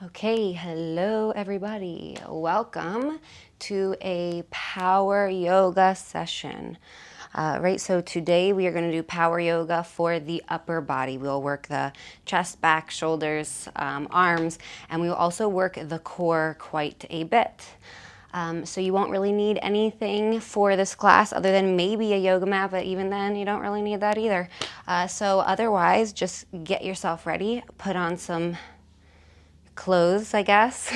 Okay, hello everybody. Welcome to a power yoga session. Right, so today we are going to do power yoga for the upper body. We'll work the chest, back, shoulders, arms, and we will also work the core quite a bit. So you won't really need anything for this class other than maybe a yoga mat, but even then you don't really need that either. So otherwise, just get yourself ready, put on some clothes, I guess,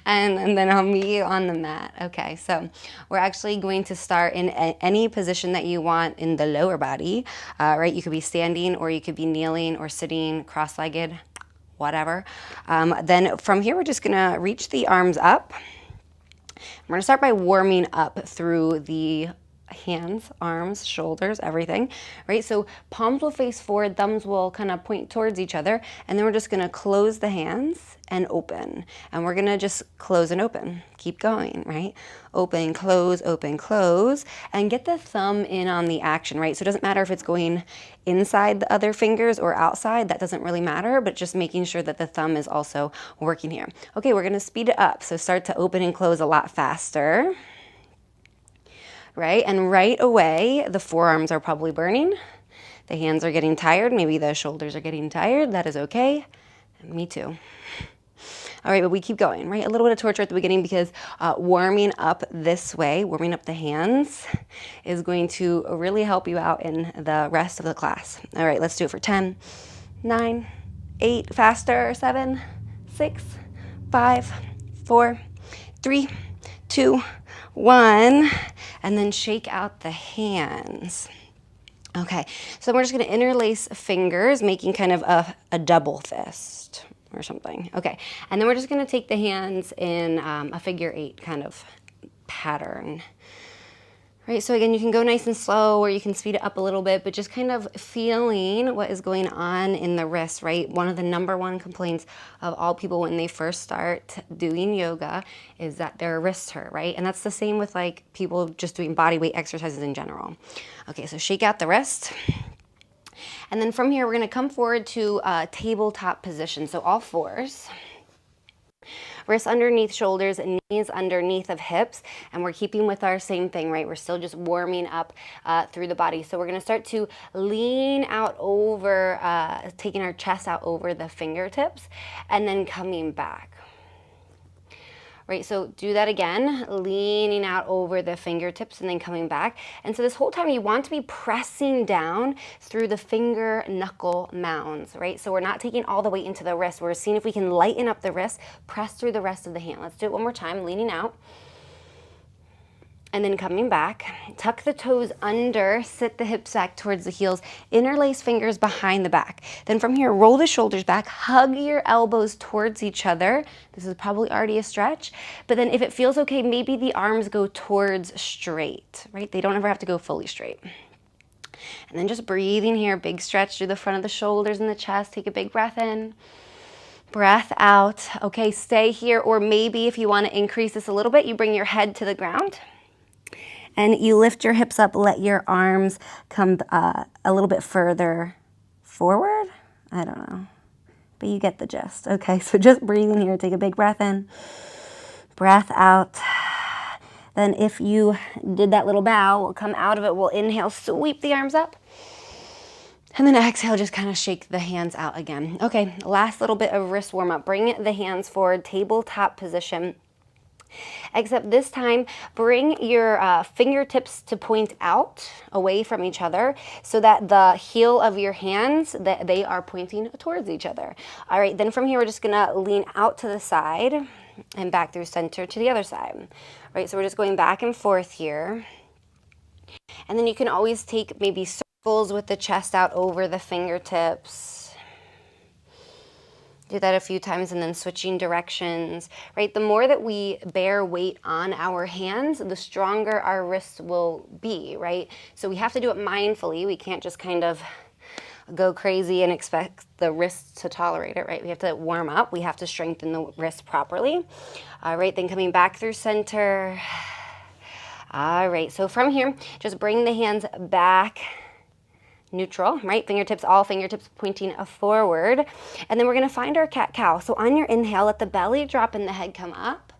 and then I'll meet you on the mat. Okay, so we're actually going to start in any position that you want in the lower body, right? You could be standing or you could be kneeling or sitting cross-legged, whatever. Then from here, we're just gonna reach the arms up. We're gonna start by warming up through the hands, arms, shoulders, everything, right? So palms will face forward, thumbs will kind of point towards each other, and then we're just gonna close the hands and open. And we're gonna just close and open. Keep going, right? Open, close, and get the thumb in on the action, right? So it doesn't matter if it's going inside the other fingers or outside, that doesn't really matter, but just making sure that the thumb is also working here. Okay, we're gonna speed it up. So start to open and close a lot faster. Right? And right away, the forearms are probably burning. The hands are getting tired. Maybe the shoulders are getting tired. That is okay. Me too. All right, but we keep going, right? A little bit of torture at the beginning because warming up this way, warming up the hands is going to really help you out in the rest of the class. All right, let's do it for 10, 9, 8, faster, 7, 6, 5, 4, 3, 2, 1, and then shake out the hands. Okay, so we're just gonna interlace fingers, making kind of a double fist or something. Okay, and then we're just gonna take the hands in a figure 8 kind of pattern. Right, so again, you can go nice and slow or you can speed it up a little bit, but just kind of feeling what is going on in the wrists, right? One of the #1 complaints of all people when they first start doing yoga is that their wrists hurt, right? And that's the same with like people just doing body weight exercises in general. Okay, so shake out the wrist. And then from here, we're gonna come forward to tabletop position. So all fours. Wrists underneath shoulders, knees underneath of hips, and we're keeping with our same thing, right? We're still just warming up through the body. So we're gonna start to lean out over, taking our chest out over the fingertips, and then coming back. Right, so do that again, leaning out over the fingertips and then coming back. And so this whole time you want to be pressing down through the finger knuckle mounds, right? So we're not taking all the weight into the wrist. We're seeing if we can lighten up the wrist, press through the rest of the hand. Let's do it one more time, leaning out. And then coming back, tuck the toes under, sit the hips back towards the heels, interlace fingers behind the back. Then from here, roll the shoulders back, hug your elbows towards each other. This is probably already a stretch, but then if it feels okay, maybe the arms go towards straight, right? They don't ever have to go fully straight. And then just breathing here, big stretch through the front of the shoulders and the chest. Take a big breath in. Breath out. Okay, stay here, or maybe if you want to increase this a little bit, you bring your head to the ground. And you lift your hips up, let your arms come a little bit further forward. I don't know, but you get the gist. Okay, so just breathing here, take a big breath in, breath out. Then if you did that little bow, we'll come out of it, we'll inhale, sweep the arms up. And then exhale, just kind of shake the hands out again. Okay, last little bit of wrist warm up. Bring the hands forward, tabletop position. Except this time, bring your fingertips to point out away from each other so that the heel of your hands, that they are pointing towards each other. All right, then from here, we're just gonna lean out to the side and back through center to the other side. Right, so we're just going back and forth here. And then you can always take maybe circles with the chest out over the fingertips. Do that a few times and then switching directions, right? The more that we bear weight on our hands, the stronger our wrists will be, right? So we have to do it mindfully. We can't just kind of go crazy and expect the wrists to tolerate it, right? We have to warm up. We have to strengthen the wrist properly. All right, then coming back through center. All right, so from here, just bring the hands back neutral, right? Fingertips, all fingertips pointing forward. And then we're gonna find our cat-cow. So on your inhale, let the belly drop and the head come up.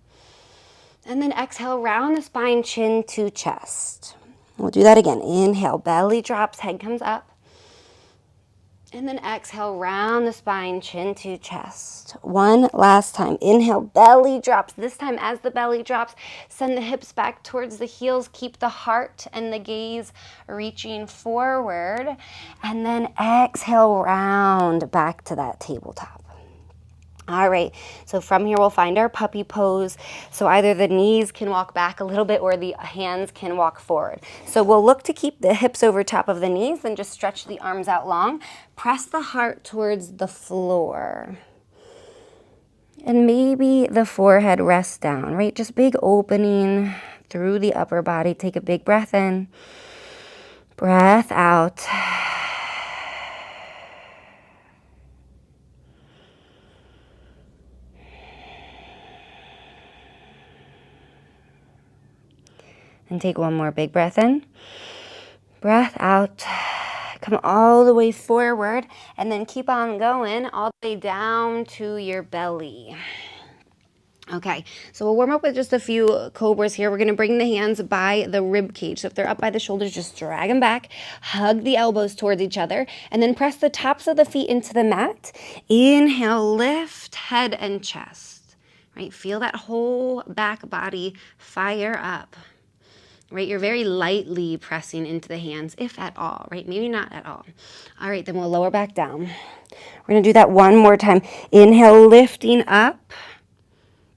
And then exhale, round the spine, chin to chest. We'll do that again. Inhale, belly drops, head comes up. And then exhale, round the spine, chin to chest. One last time. Inhale, belly drops. This time as the belly drops, send the hips back towards the heels. Keep the heart and the gaze reaching forward. And then exhale, round back to that tabletop. All right, so from here we'll find our puppy pose. So either the knees can walk back a little bit or the hands can walk forward. So we'll look to keep the hips over top of the knees, then just stretch the arms out long. Press the heart towards the floor. And maybe the forehead rests down, right? Just big opening through the upper body. Take a big breath in, breath out. And take one more big breath in, breath out, come all the way forward, and then keep on going all the way down to your belly. Okay, so we'll warm up with just a few cobras here. We're gonna bring the hands by the rib cage. So if they're up by the shoulders, just drag them back, hug the elbows towards each other, and then press the tops of the feet into the mat. Inhale, lift head and chest, right? Feel that whole back body fire up. Right, you're very lightly pressing into the hands, if at all, right? Maybe not at all. All right, then we'll lower back down. We're gonna do that one more time. Inhale, lifting up.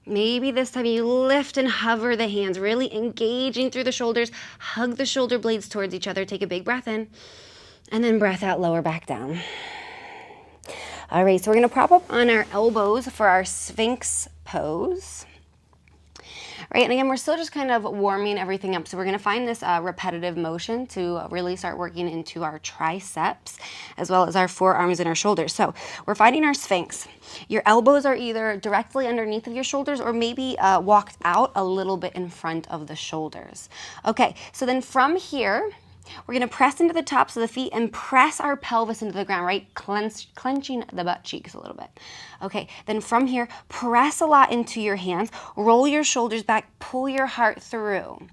Maybe this time you lift and hover the hands, really engaging through the shoulders. Hug the shoulder blades towards each other. Take a big breath in, and then breath out, lower back down. All right, so we're gonna prop up on our elbows for our Sphinx pose. Right, and again, we're still just kind of warming everything up. So we're gonna find this repetitive motion to really start working into our triceps, as well as our forearms and our shoulders. So we're finding our Sphinx. Your elbows are either directly underneath of your shoulders or maybe walked out a little bit in front of the shoulders. Okay, so then from here, we're gonna press into the tops of the feet and press our pelvis into the ground, right? Clenching the butt cheeks a little bit. Okay, then from here, press a lot into your hands, roll your shoulders back, pull your heart through.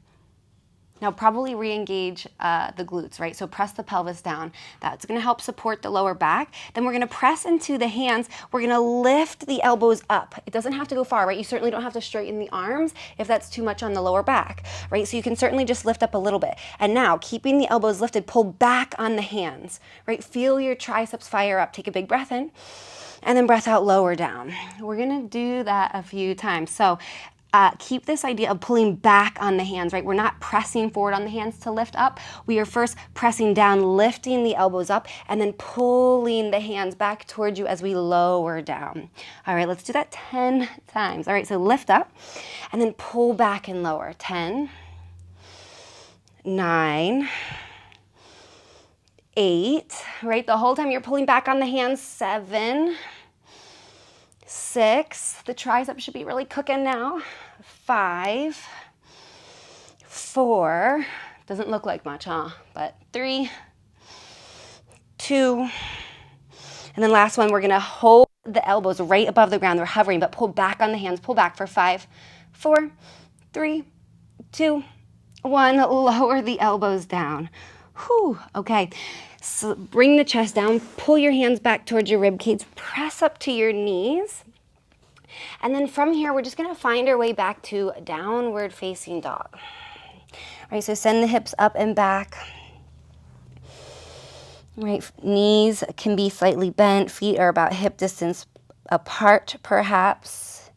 Now probably re-engage the glutes, right? So press the pelvis down. That's gonna help support the lower back. Then we're gonna press into the hands. We're gonna lift the elbows up. It doesn't have to go far, right? You certainly don't have to straighten the arms if that's too much on the lower back, right? So you can certainly just lift up a little bit. And now, keeping the elbows lifted, pull back on the hands, right? Feel your triceps fire up. Take a big breath in, and then breath out, lower down. We're gonna do that a few times. So keep this idea of pulling back on the hands, right? We're not pressing forward on the hands to lift up. We are first pressing down, lifting the elbows up, and then pulling the hands back towards you as we lower down. All right, let's do that 10 times. All right, so lift up, and then pull back and lower. 10, 9, 8, right? The whole time you're pulling back on the hands. 7, 6, the triceps should be really cooking now. 5, 4, doesn't look like much, huh? But 3, 2, and then last one, we're gonna hold the elbows right above the ground. They're hovering, but pull back on the hands. Pull back for 5, 4, 3, 2, 1. Lower the elbows down. Whew, okay. So bring the chest down, pull your hands back towards your rib cage, press up to your knees. And then from here, we're just gonna find our way back to downward facing dog. All right, so send the hips up and back. Right, knees can be slightly bent, feet are about hip distance apart perhaps.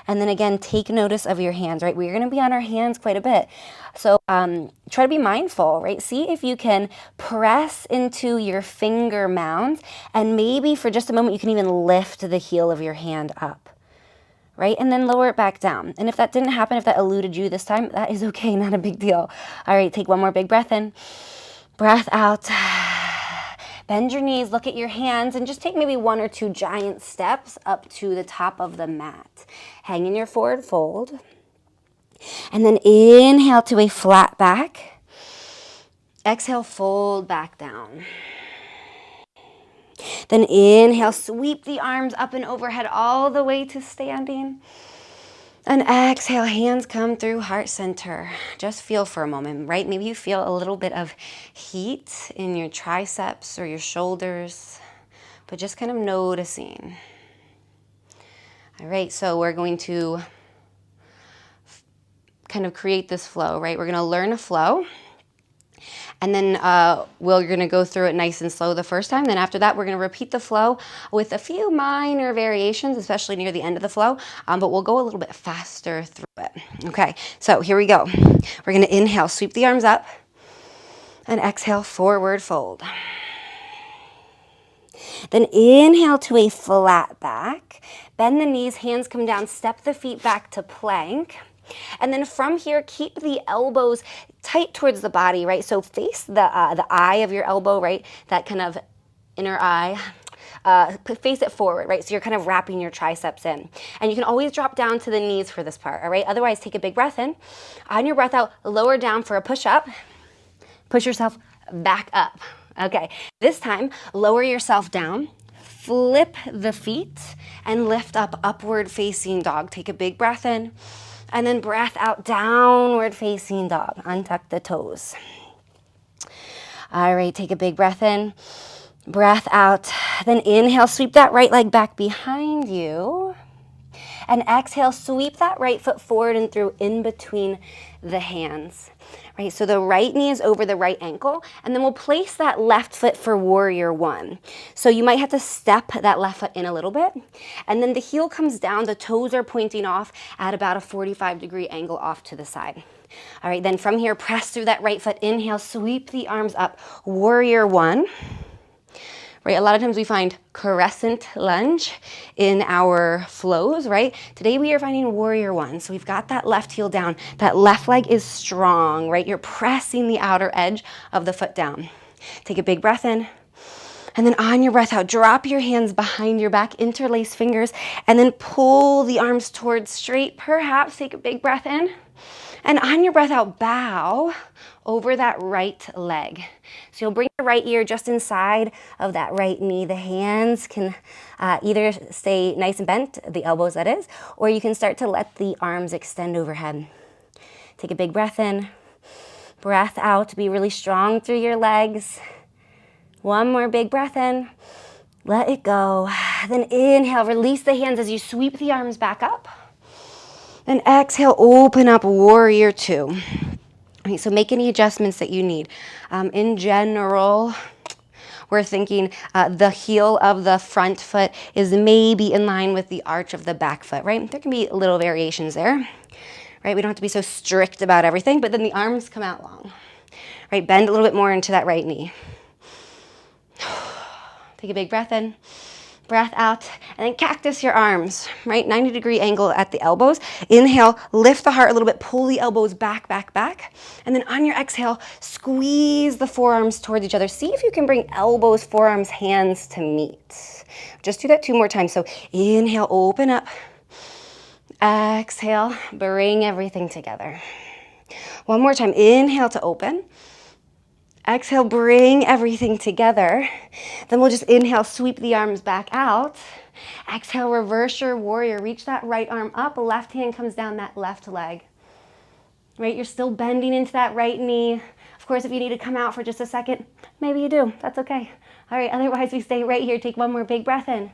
And then again, take notice of your hands, right? We're gonna be on our hands quite a bit. So try to be mindful, right? See if you can press into your finger mounds, and maybe for just a moment, you can even lift the heel of your hand up, right? And then lower it back down. And if that didn't happen, if that eluded you this time, that is okay, not a big deal. All right, take one more big breath in, breath out. Bend your knees, look at your hands, and just take maybe 1 or 2 giant steps up to the top of the mat. Hang in your forward fold. And then inhale to a flat back. Exhale, fold back down. Then inhale, sweep the arms up and overhead all the way to standing. And exhale, hands come through heart center. Just feel for a moment, right? Maybe you feel a little bit of heat in your triceps or your shoulders, but just kind of noticing. All right, so we're going to kind of create this flow, right? We're going to learn a flow. And then we're going to go through it nice and slow the first time. Then after that, we're going to repeat the flow with a few minor variations, especially near the end of the flow. But we'll go a little bit faster through it. Okay, so here we go. We're going to inhale, sweep the arms up. And exhale, forward fold. Then inhale to a flat back. Bend the knees, hands come down, step the feet back to plank. And then from here, keep the elbows tight towards the body, right? So face the eye of your elbow, right? That kind of inner eye. Face it forward, right? So you're kind of wrapping your triceps in. And you can always drop down to the knees for this part, all right? Otherwise, take a big breath in. On your breath out, lower down for a push-up. Push yourself back up. Okay, this time, lower yourself down. Flip the feet and lift up, upward facing dog. Take a big breath in. And then breath out, downward facing dog. Untuck the toes. All right, take a big breath in. Breath out. Then inhale, sweep that right leg back behind you. And exhale, sweep that right foot forward and through in between the hands. Right, so the right knee is over the right ankle, and then we'll place that left foot for warrior one. So you might have to step that left foot in a little bit, and then the heel comes down, the toes are pointing off at about a 45-degree angle off to the side. All right, then from here, press through that right foot, inhale, sweep the arms up, warrior one. Right, a lot of times we find crescent lunge in our flows, right? Today we are finding warrior one. So we've got that left heel down. That left leg is strong, right? You're pressing the outer edge of the foot down. Take a big breath in. And then on your breath out, drop your hands behind your back, interlace fingers, and then pull the arms towards straight. Perhaps take a big breath in. And on your breath out, bow over that right leg. So you'll bring your right ear just inside of that right knee. The hands can either stay nice and bent, the elbows that is, or you can start to let the arms extend overhead. Take a big breath in. Breath out, be really strong through your legs. One more big breath in. Let it go. Then inhale, release the hands as you sweep the arms back up. And exhale, open up warrior two. Okay, so make any adjustments that you need. In general, we're thinking the heel of the front foot is maybe in line with the arch of the back foot, right? There can be little variations there, right? We don't have to be so strict about everything, but then the arms come out long, right? Bend a little bit more into that right knee. Take a big breath in. Breath out, and then cactus your arms, right? 90-degree angle at the elbows. Inhale, lift the heart a little bit, pull the elbows back, back, back. And then on your exhale, squeeze the forearms towards each other. See if you can bring elbows, forearms, hands to meet. Just do that 2 more times. So inhale, open up. Exhale, bring everything together. 1 more time. Inhale to open. Exhale, bring everything together. Then we'll just inhale, sweep the arms back out. Exhale, reverse your warrior. Reach that right arm up. Left hand comes down that left leg. Right, you're still bending into that right knee. Of course, if you need to come out for just a second, maybe you do. That's okay. All right, otherwise we stay right here. Take 1 more big breath in.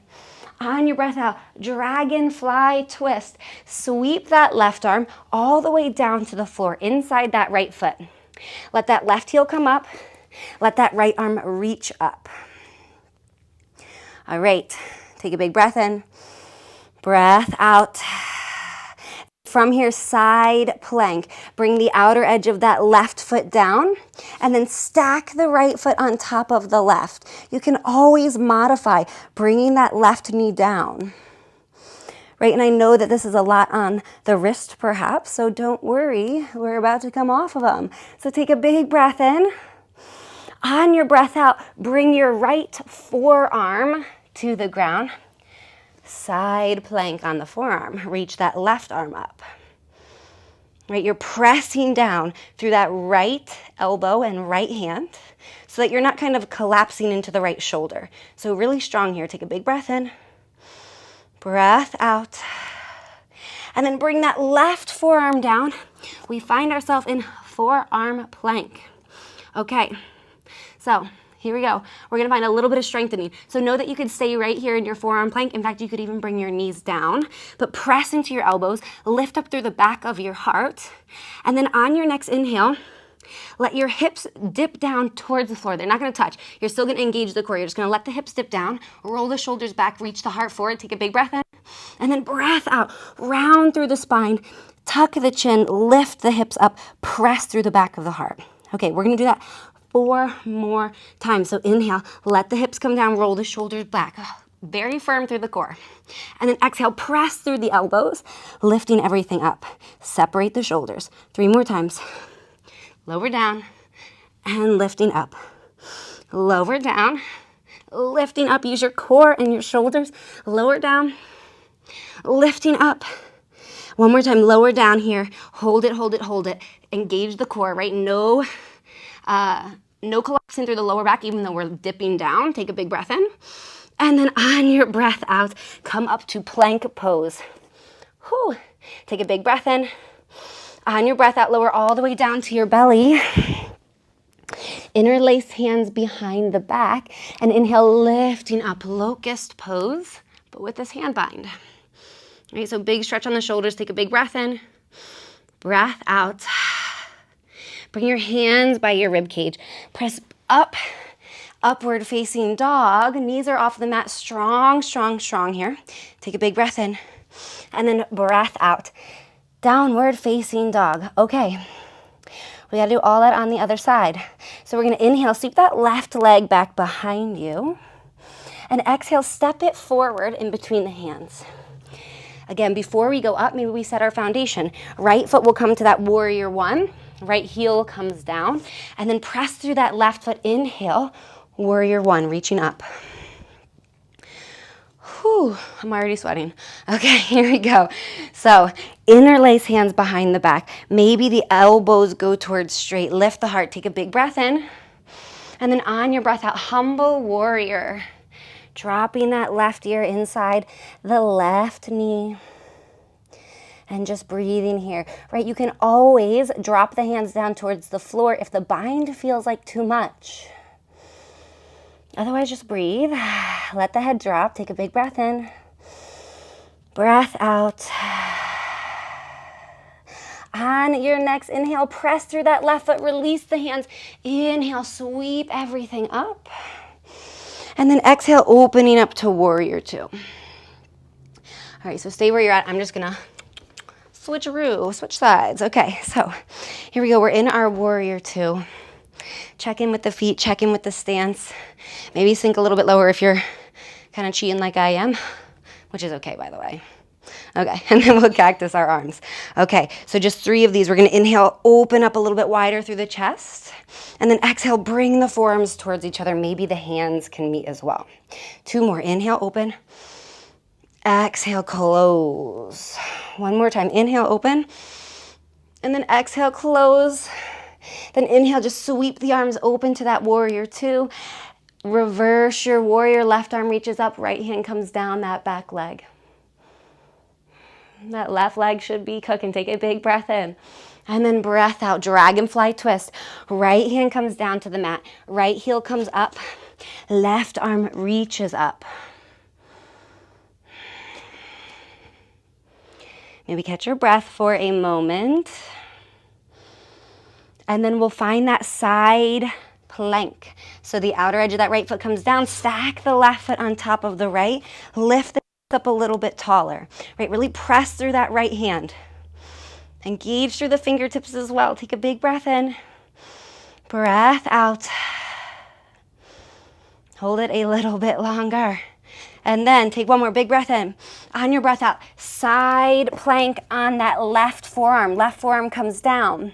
On your breath out, dragonfly twist. Sweep that left arm all the way down to the floor, inside that right foot. Let that left heel come up. Let that right arm reach up. All right, take a big breath in. Breath out. From here, side plank. Bring the outer edge of that left foot down and then stack the right foot on top of the left. You can always modify, bringing that left knee down. Right, and I know that this is a lot on the wrist perhaps, so don't worry, we're about to come off of them. So take a big breath in. On your breath out, bring your right forearm to the ground. Side plank on the forearm. Reach that left arm up. right? You're pressing down through that right elbow and right hand so that you're not kind of collapsing into the right shoulder. So really strong here. Take a big breath in, breath out, and then bring that left forearm down. We find ourselves in forearm plank. Okay, so here we go. We're gonna find a little bit of strengthening. So know that you could stay right here in your forearm plank. In fact, you could even bring your knees down, but press into your elbows, lift up through the back of your heart, and then on your next inhale, let your hips dip down towards the floor. They're not gonna touch. You're still gonna engage the core. You're just gonna let the hips dip down, roll the shoulders back, reach the heart forward, take a big breath in, and then breath out, round through the spine, tuck the chin, lift the hips up, press through the back of the heart. Okay, we're gonna do that 4 more times. So inhale, let the hips come down, roll the shoulders back, very firm through the core. And then exhale, press through the elbows, lifting everything up. Separate the shoulders. 3 more times. Lower down and lifting up. Lower down, lifting up. Use your core and your shoulders. Lower down, lifting up. One more time, lower down here. Hold it, hold it, hold it. Engage the core, right? No collapsing through the lower back, even though we're dipping down. Take a big breath in. And then on your breath out, come up to plank pose. Whew. Take a big breath in. On your breath out, lower all the way down to your belly. Interlace hands behind the back. And inhale, lifting up, locust pose, but with this hand bind. All right, so big stretch on the shoulders. Take a big breath in. Breath out. Bring your hands by your rib cage. Press up, upward facing dog. Knees are off the mat. Strong, strong, strong here. Take a big breath in. And then breath out. Downward facing dog. Okay. We gotta do all that on the other side. So we're gonna inhale, sweep that left leg back behind you. And exhale, step it forward in between the hands. Again, before we go up, maybe we set our foundation. Right foot will come to that warrior one. Right heel comes down. And then press through that left foot. Inhale, warrior one, reaching up. Whew, I'm already sweating. Okay, here we go. So interlace hands behind the back. Maybe the elbows go towards straight. Lift the heart. Take a big breath in. And then on your breath out, humble warrior. Dropping that left ear inside the left knee. And just breathing here, right? You can always drop the hands down towards the floor if the bind feels like too much. Otherwise, just breathe. Let the head drop. Take a big breath in. Breath out. On your next inhale, press through that left foot. Release the hands. Inhale, sweep everything up. And then exhale, opening up to warrior two. All right, so stay where you're at. I'm just gonna switcheroo, switch sides. Okay, so here we go. We're in our warrior two. Check in with the feet, check in with the stance. Maybe sink a little bit lower if you're kind of cheating like I am, which is okay, by the way. Okay, and then we'll cactus our arms. Okay, so just 3 of these. We're gonna inhale, open up a little bit wider through the chest, and then exhale, bring the forearms towards each other. Maybe the hands can meet as well. 2 more. Inhale, open. Exhale, close. 1 more time. Inhale, open. And then exhale, close. Then inhale, just sweep the arms open to that warrior two. Reverse your warrior. Left arm reaches up, right hand comes down that back leg. That left leg should be cooking. Take a big breath in. And then breath out, dragonfly twist. Right hand comes down to the mat. Right heel comes up. Left arm reaches up. Maybe catch your breath for a moment. And then we'll find that side plank. So the outer edge of that right foot comes down. Stack the left foot on top of the right. Lift the up a little bit taller. Right, really press through that right hand. Engage through the fingertips as well. Take a big breath in. Breath out. Hold it a little bit longer. And then take 1 more big breath in. On your breath out, side plank on that left forearm. Left forearm comes down.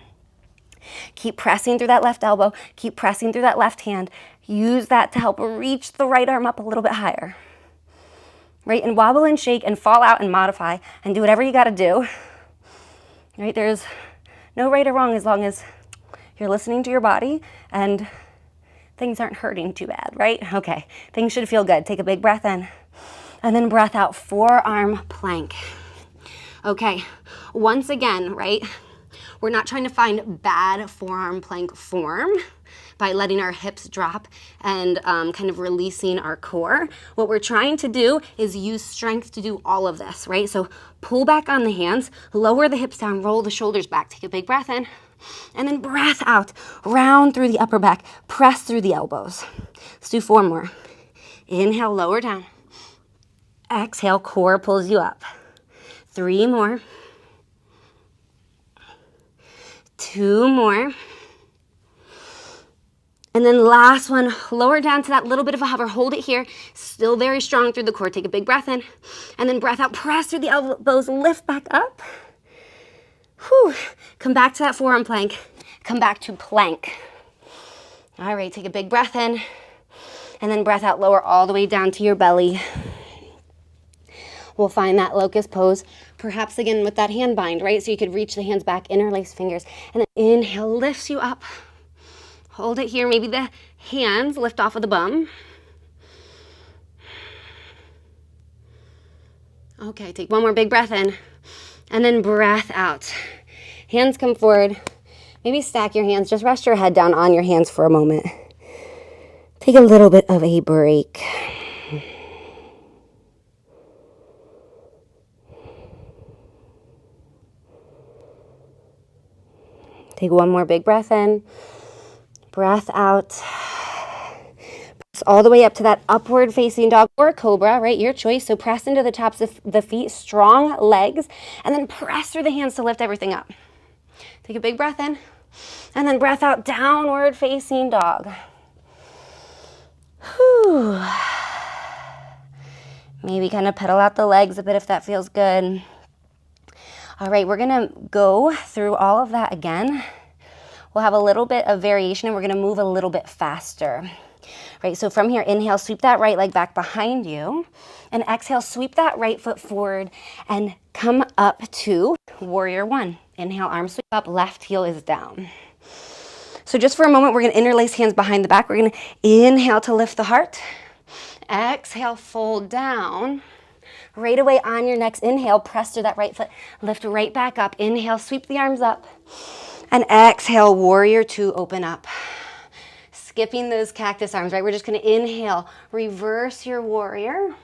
Keep pressing through that left elbow. Keep pressing through that left hand. Use that to help reach the right arm up a little bit higher. Right, and wobble and shake and fall out and modify and do whatever you gotta do. Right, there's No right or wrong as long as you're listening to your body and things aren't hurting too bad, right? Okay, things should feel good. Take a big breath in and then breath out, forearm plank. Okay, once again, right? We're not trying to find bad forearm plank form by letting our hips drop and kind of releasing our core. What we're trying to do is use strength to do all of this, right? So pull back on the hands, lower the hips down, roll the shoulders back, take a big breath in, and then breath out, round through the upper back, press through the elbows. Let's do 4 more. Inhale, lower down. Exhale, core pulls you up. 3 more. 2 more. And then last one, lower down to that little bit of a hover. Hold it here. Still very strong through the core. Take a big breath in. And then breath out. Press through the elbows. Lift back up. Whew. Come back to that forearm plank. Come back to plank. All right, take a big breath in. And then breath out. Lower all the way down to your belly. We'll find that locust pose, perhaps again with that hand bind, right? So you could reach the hands back, interlace fingers, and then inhale, lifts you up. Hold it here. Maybe the hands lift off of the bum. Okay, take 1 more big breath in, and then breath out. Hands come forward. Maybe stack your hands. Just rest your head down on your hands for a moment. Take a little bit of a break. Take 1 more big breath in, breath out. Press all the way up to that upward facing dog or cobra, right? Your choice. So press into the tops of the feet, strong legs, and then press through the hands to lift everything up. Take a big breath in, and then breath out, downward facing dog. Whew. Maybe kind of pedal out the legs a bit if that feels good. All right, we're gonna go through all of that again. We'll have a little bit of variation and we're gonna move a little bit faster. Right, so from here, inhale, sweep that right leg back behind you. And exhale, sweep that right foot forward and come up to warrior 1. Inhale, arms sweep up, left heel is down. So just for a moment, we're gonna interlace hands behind the back. We're gonna inhale to lift the heart. Exhale, fold down. Right away on your next inhale, press through that right foot, lift right back up. Inhale, sweep the arms up. And exhale, warrior 2, open up. Skipping those cactus arms, right? We're just gonna inhale, reverse your warrior.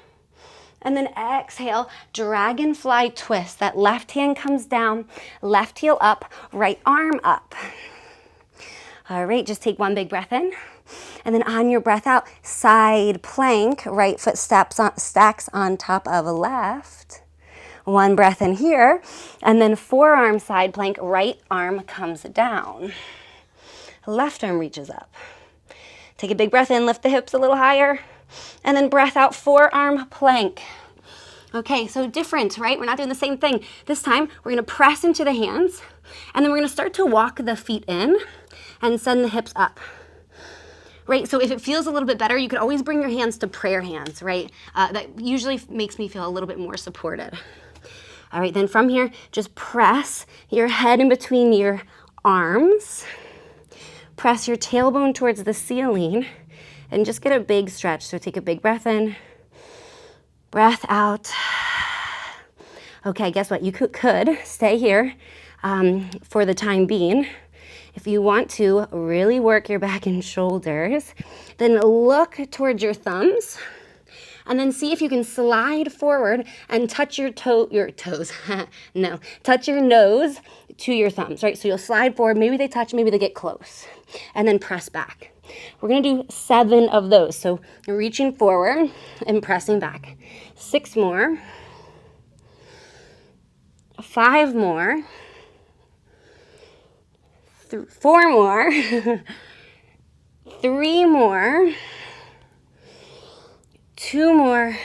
And then exhale, dragonfly twist. That left hand comes down, left heel up, right arm up. All right, just take 1 big breath in. And then on your breath out, side plank, right foot stacks on top of left. 1 breath in here. And then forearm side plank, right arm comes down. Left arm reaches up. Take a big breath in, lift the hips a little higher. And then breath out, forearm plank. Okay, so different, right? We're not doing the same thing. This time, we're gonna press into the hands. And then we're gonna start to walk the feet in and send the hips up. Right, so if it feels a little bit better, you could always bring your hands to prayer hands, right? That usually makes me feel a little bit more supported. All right, then from here, just press your head in between your arms. Press your tailbone towards the ceiling and just get a big stretch. So take a big breath in, breath out. Okay, guess what? You could stay here for the time being. If you want to really work your back and shoulders, then look towards your thumbs and then see if you can slide forward and touch your toes. No, touch your nose to your thumbs, right? So you'll slide forward, maybe they touch, maybe they get close, and then press back. We're gonna do 7 of those. So you're reaching forward and pressing back. 6 more, 5 more, 4 more, 3 more, 2 more,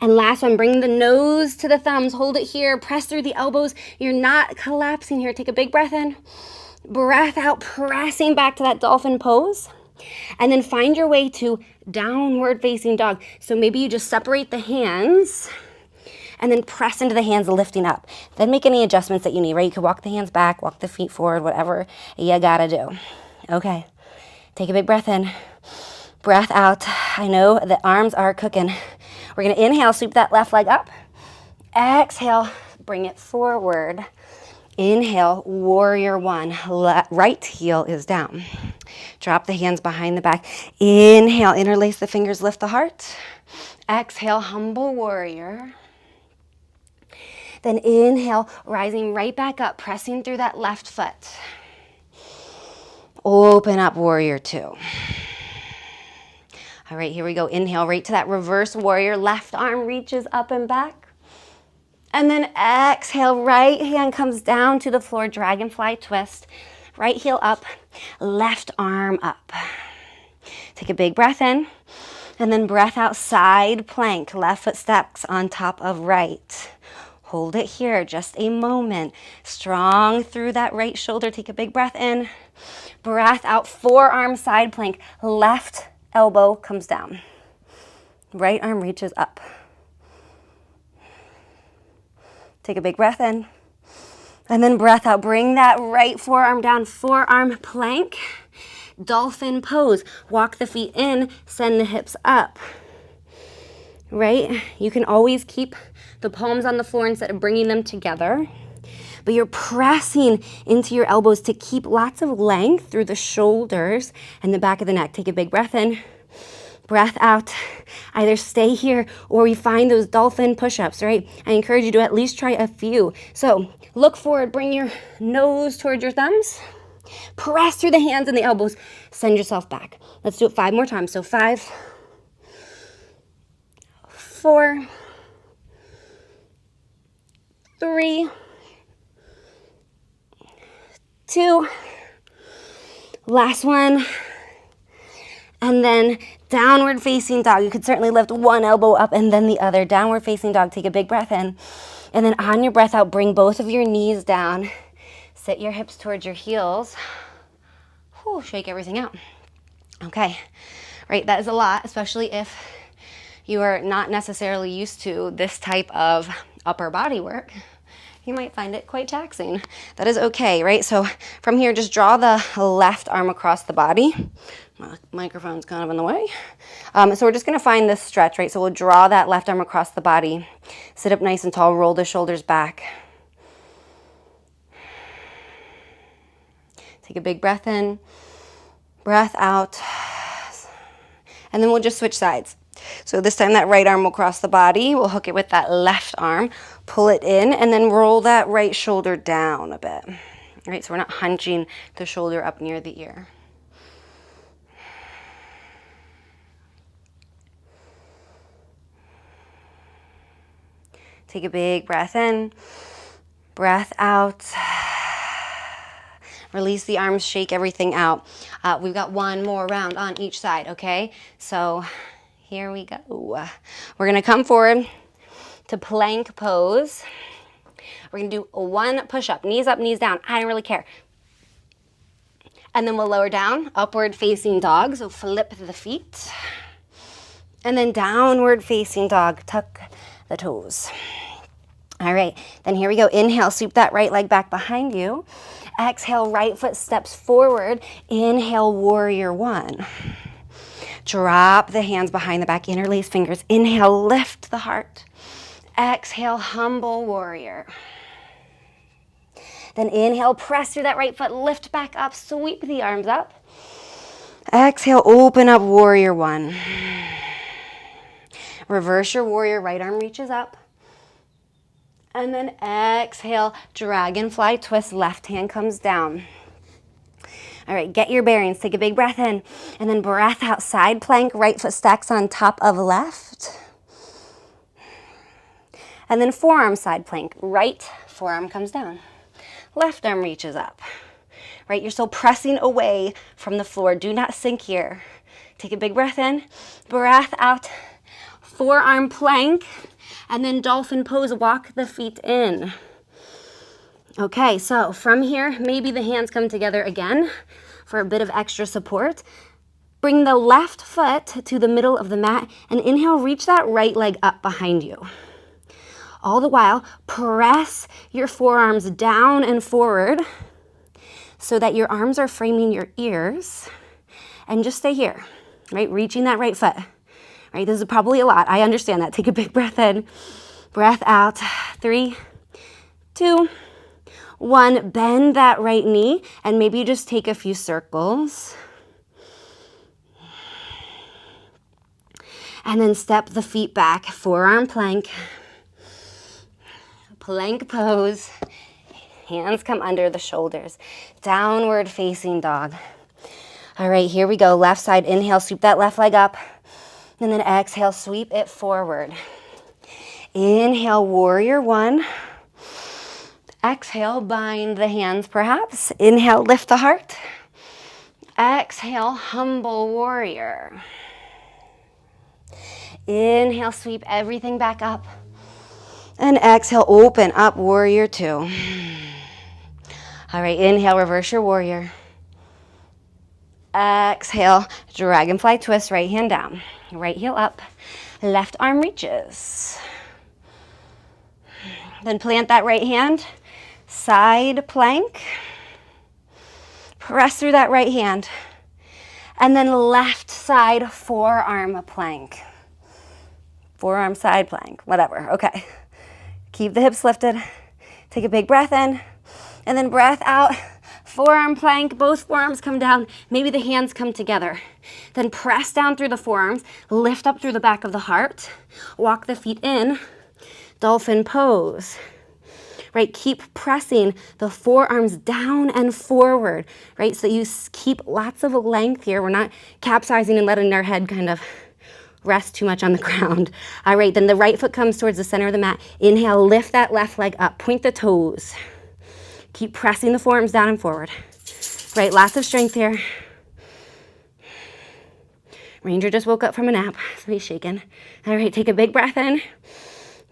and last one, bring the nose to the thumbs, hold it here, press through the elbows. You're not collapsing here. Take a big breath in, breath out, pressing back to that dolphin pose, and then find your way to downward facing dog. So maybe you just separate the hands and then press into the hands, lifting up. Then make any adjustments that you need, right? You can walk the hands back, walk the feet forward, whatever you gotta do. Okay, take a big breath in, breath out. I know the arms are cooking. We're gonna inhale, sweep that left leg up. Exhale, bring it forward. Inhale, warrior one, right heel is down. Drop the hands behind the back. Inhale, interlace the fingers, lift the heart. Exhale, humble warrior. Then inhale, rising right back up, pressing through that left foot. Open up, warrior two. All right, here we go. Inhale, right to that reverse warrior. Left arm reaches up and back. And then exhale, right hand comes down to the floor, dragonfly twist. Right heel up, left arm up. Take a big breath in, and then breath out, side plank. Left foot steps on top of right. Hold it here, just a moment. Strong through that right shoulder. Take a big breath in, breath out, forearm side plank. Left elbow comes down. Right arm reaches up. Take a big breath in, and then breath out. Bring that right forearm down, forearm plank, dolphin pose. Walk the feet in, send the hips up, right? You can always keep the palms on the floor instead of bringing them together, but you're pressing into your elbows to keep lots of length through the shoulders and the back of the neck. Take a big breath in, breath out. Either stay here or we find those dolphin push-ups, right? I encourage you to at least try a few. So look forward, bring your nose towards your thumbs. Press through the hands and the elbows. Send yourself back. Let's do it 5 more times. So 5, 4, 3, 2, last one. And then downward facing dog. You could certainly lift one elbow up and then the other. Downward facing dog. Take a big breath in. And then on your breath out, bring both of your knees down. Sit your hips towards your heels. Whew, shake everything out. Okay, right, that is a lot, especially if you are not necessarily used to this type of upper body work. You might find it quite taxing. That is okay, right? So from here, just draw the left arm across the body. My microphone's kind of in the way. So we're just gonna find this stretch, right? So we'll draw that left arm across the body. Sit up nice and tall, roll the shoulders back. Take a big breath in, breath out. And then we'll just switch sides. So this time that right arm will cross the body. We'll hook it with that left arm, pull it in, and then roll that right shoulder down a bit. All right, so we're not hunching the shoulder up near the ear. Take a big breath in, breath out. Release the arms, shake everything out. We've got one more round on each side, okay? So here we go. We're gonna come forward to plank pose. We're gonna do one push-up, knees up, knees down. I don't really care. And then we'll lower down, upward facing dog, so flip the feet. And then downward facing dog, tuck the toes. All right, then here we go. Inhale, sweep that right leg back behind you. Exhale, right foot steps forward. Inhale, warrior one. Drop the hands behind the back, interlace fingers. Inhale, lift the heart. Exhale, humble warrior. Then inhale, press through that right foot, lift back up, sweep the arms up. Exhale, open up, warrior one. Reverse your warrior, right arm reaches up. And then exhale, dragonfly twist, left hand comes down. All right, get your bearings, take a big breath in, and then breath out, side plank, right foot stacks on top of left. And then forearm side plank, right forearm comes down. Left arm reaches up, right? You're still pressing away from the floor. Do not sink here. Take a big breath in, breath out, forearm plank, and then dolphin pose, walk the feet in. Okay, so from here, maybe the hands come together again for a bit of extra support. Bring the left foot to the middle of the mat and inhale, reach that right leg up behind you. All the while, press your forearms down and forward so that your arms are framing your ears. And just stay here, right? Reaching that right foot, right? This is probably a lot. I understand that. Take a big breath in, breath out. 3, 2, 1. Bend that right knee and maybe you just take a few circles. And then step the feet back, forearm plank. Plank pose. Hands come under the shoulders. Downward facing dog. All right, here we go. Left side, inhale, sweep that left leg up. And then exhale, sweep it forward. Inhale, warrior 1. Exhale, bind the hands perhaps. Inhale, lift the heart. Exhale, humble warrior. Inhale, sweep everything back up. And exhale, open up, warrior 2. All right, inhale, reverse your warrior. Exhale, dragonfly twist, right hand down. Right heel up, left arm reaches. Then plant that right hand, side plank. Press through that right hand. And then left side forearm plank. Forearm side plank, whatever, okay. Keep the hips lifted. Take a big breath in, and then breath out. Forearm plank, both forearms come down. Maybe the hands come together. Then press down through the forearms, lift up through the back of the heart. Walk the feet in, dolphin pose. Right, keep pressing the forearms down and forward, right? So you keep lots of length here. We're not capsizing and letting our head kind of rest too much on the ground. All right, then the right foot comes towards the center of the mat. Inhale, lift that left leg up, point the toes. Keep pressing the forearms down and forward. Right, lots of strength here. Ranger just woke up from a nap, so he's shaking. All right, take a big breath in.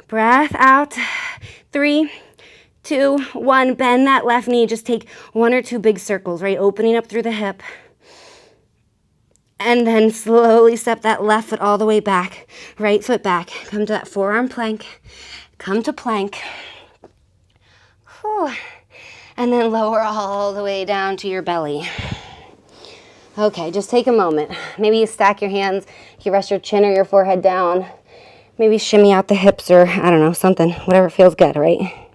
Breath out. 3, 2, 1. Bend that left knee. Just take 1 or 2 big circles, right? Opening up through the hip. And then slowly step that left foot all the way back. Right foot back. Come to that forearm plank. Come to plank. Whew. And then lower all the way down to your belly. Okay, just take a moment. Maybe you stack your hands. You rest your chin or your forehead down. Maybe shimmy out the hips or, I don't know, something. Whatever feels good, right?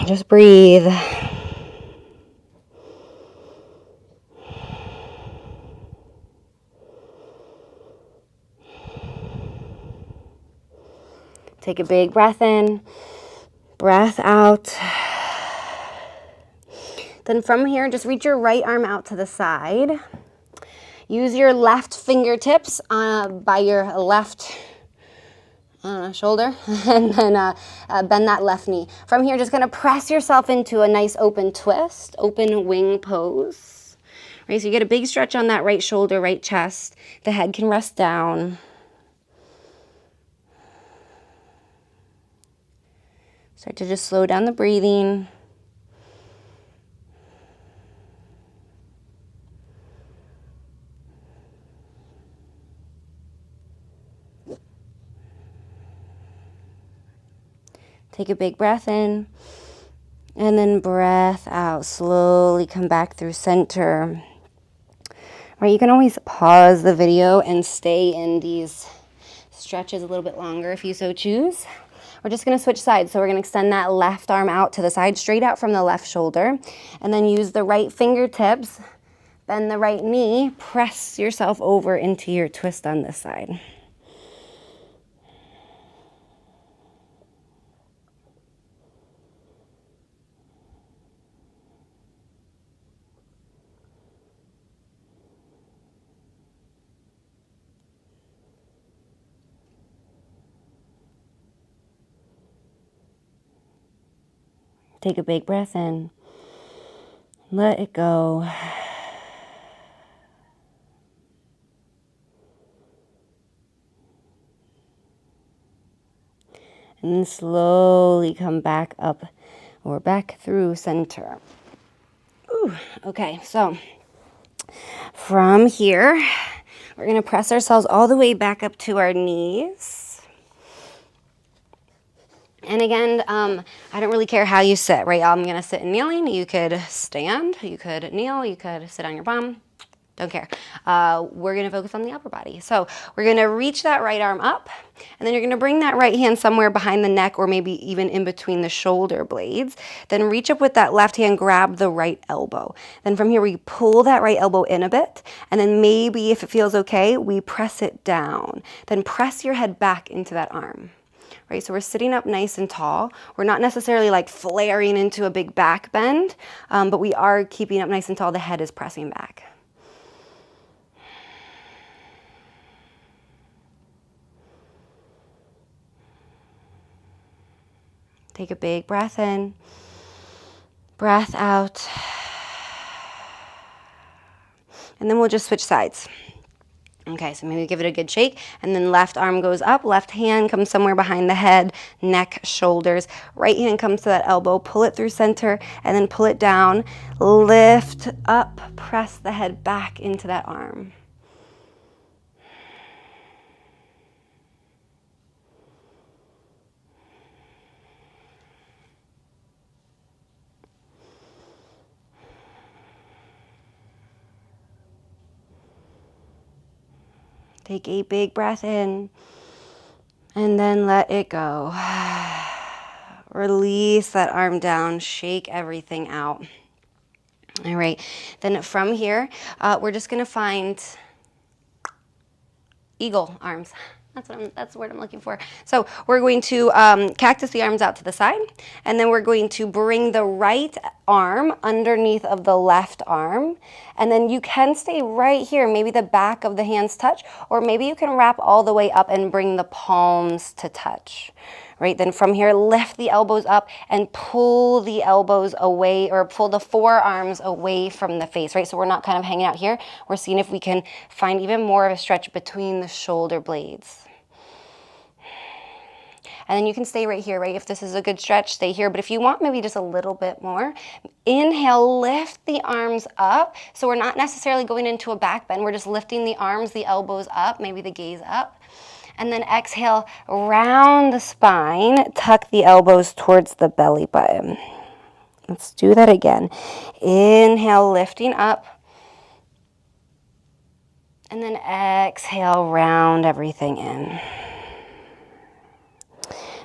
Just breathe. Take a big breath in, breath out. Then from here, just reach your right arm out to the side. Use your left fingertips by your left shoulder, and then bend that left knee. From here, just gonna press yourself into a nice open twist, open wing pose. Right, so you get a big stretch on that right shoulder, right chest. The head can rest down. Start to just slow down the breathing. Take a big breath in, and then breath out. Slowly come back through center. Right, you can always pause the video and stay in these stretches a little bit longer if you so choose. We're just gonna switch sides. So we're gonna extend that left arm out to the side, straight out from the left shoulder, and then use the right fingertips, bend the right knee, press yourself over into your twist on this side. Take a big breath in. Let it go. And then slowly come back up or back through center. Ooh, okay, so from here, we're gonna press ourselves all the way back up to our knees. And again, I don't really care how you sit, right? I'm gonna sit in kneeling. You could stand, you could kneel, you could sit on your bum. Don't care. We're gonna focus on the upper body. So we're gonna reach that right arm up, and then you're gonna bring that right hand somewhere behind the neck or maybe even in between the shoulder blades. Then reach up with that left hand, grab the right elbow. Then from here, we pull that right elbow in a bit, and then maybe if it feels okay, we press it down. Then press your head back into that arm. Right, so we're sitting up nice and tall. We're not necessarily like flaring into a big back bend, but we are keeping up nice and tall. The head is pressing back. Take a big breath in, breath out, and then we'll just switch sides. Okay, so maybe give it a good shake, and then left arm goes up, left hand comes somewhere behind the head, neck, shoulders. Right hand comes to that elbow, pull it through center, and then pull it down, lift up, press the head back into that arm. Take a big breath in, and then let it go. Release that arm down, shake everything out. All right, then from here, we're just gonna find eagle arms. That's the word I'm looking for. So we're going to cactus the arms out to the side, and then we're going to bring the right arm underneath of the left arm, and then you can stay right here. Maybe the back of the hands touch, or maybe you can wrap all the way up and bring the palms to touch. Right, then from here, lift the elbows up and pull the elbows away, or pull the forearms away from the face, right? So we're not kind of hanging out here. We're seeing if we can find even more of a stretch between the shoulder blades. And then you can stay right here, right? If this is a good stretch, stay here. But if you want maybe just a little bit more, inhale, lift the arms up. So we're not necessarily going into a back bend. We're just lifting the arms, the elbows up, maybe the gaze up. And then exhale, round the spine, tuck the elbows towards the belly button. Let's do that again. Inhale, lifting up. And then exhale, round everything in.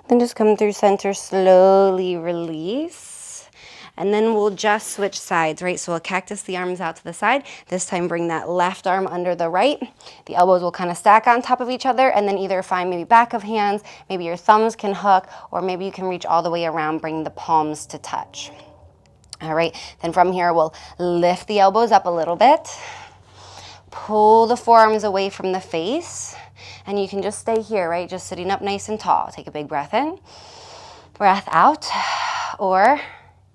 Then just come through center, slowly release. And then we'll just switch sides, right? So we'll cactus the arms out to the side. This time bring that left arm under the right. The elbows will kind of stack on top of each other, and then either find maybe back of hands, maybe your thumbs can hook, or maybe you can reach all the way around, bring the palms to touch. All right, then from here we'll lift the elbows up a little bit. Pull the forearms away from the face. And you can just stay here, right? Just sitting up nice and tall. Take a big breath in, breath out, or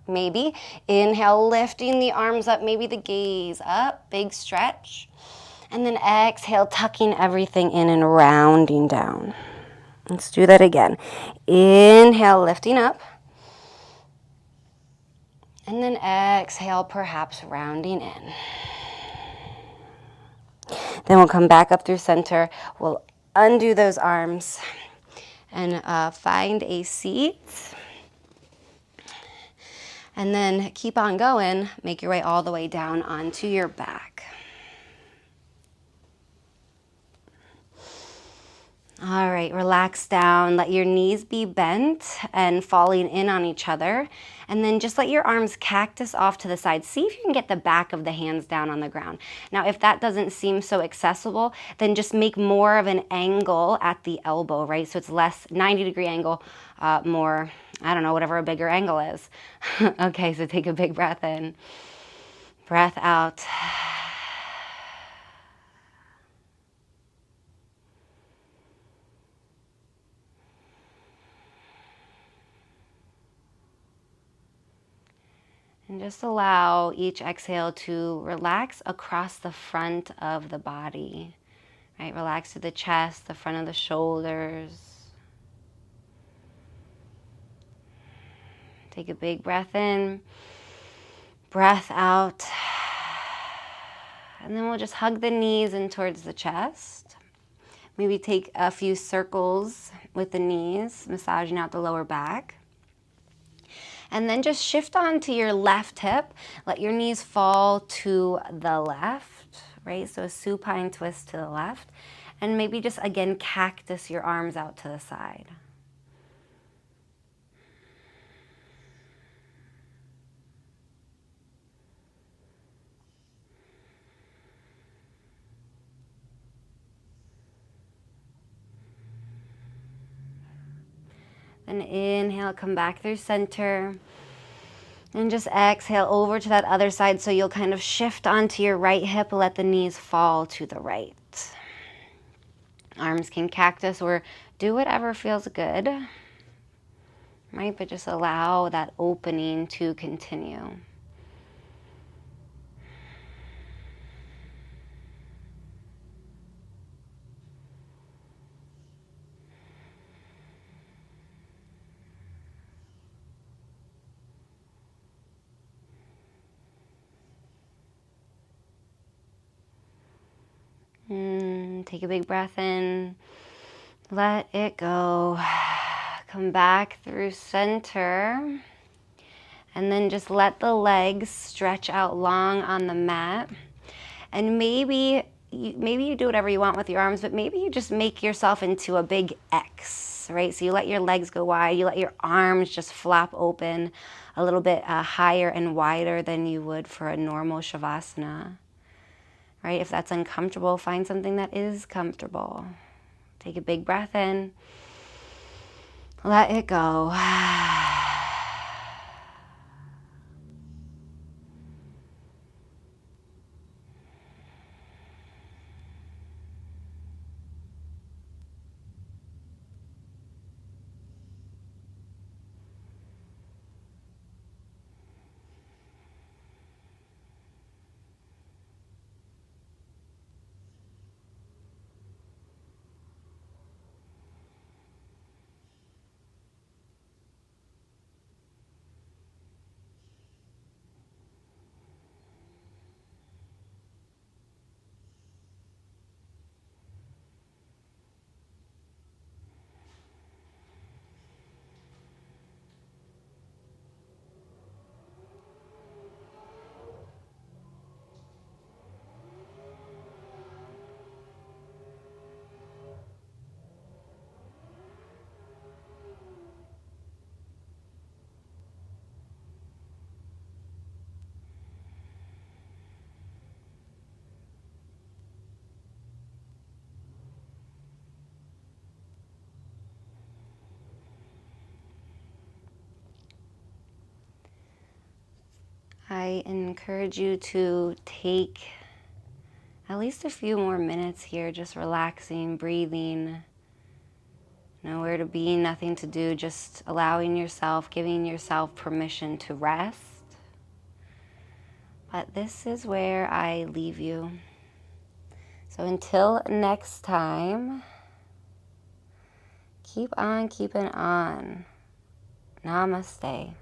maybe inhale, lifting the arms up, maybe the gaze up, big stretch. And then exhale, tucking everything in and rounding down. Let's do that again. Inhale, lifting up. And then exhale, perhaps rounding in. Then we'll come back up through center. We'll undo those arms and find a seat. And then keep on going. Make your way all the way down onto your back. All right, relax down. Let your knees be bent and falling in on each other. And then just let your arms cactus off to the side. See if you can get the back of the hands down on the ground. Now, if that doesn't seem so accessible, then just make more of an angle at the elbow, right? So it's less 90-degree angle, more, I don't know, whatever a bigger angle is. Okay, so take a big breath in, breath out. And just allow each exhale to relax across the front of the body, right? Relax to the chest, the front of the shoulders. Take a big breath in, breath out. And then we'll just hug the knees in towards the chest. Maybe take a few circles with the knees, massaging out the lower back. And then just shift onto your left hip. Let your knees fall to the left, right? So a supine twist to the left. And maybe just, again, cactus your arms out to the side. Then inhale, come back through center. And just exhale over to that other side, so you'll kind of shift onto your right hip, let the knees fall to the right. Arms can cactus or do whatever feels good, right? But just allow that opening to continue. Take a big breath in, let it go. Come back through center, and then just let the legs stretch out long on the mat. And maybe you do whatever you want with your arms, but maybe you just make yourself into a big X, right? So you let your legs go wide, you let your arms just flap open a little bit higher and wider than you would for a normal Shavasana. Right? If that's uncomfortable, find something that is comfortable. Take a big breath in. Let it go. I encourage you to take at least a few more minutes here, just relaxing, breathing, nowhere to be, nothing to do, just allowing yourself, giving yourself permission to rest. But this is where I leave you. So until next time, keep on keeping on. Namaste.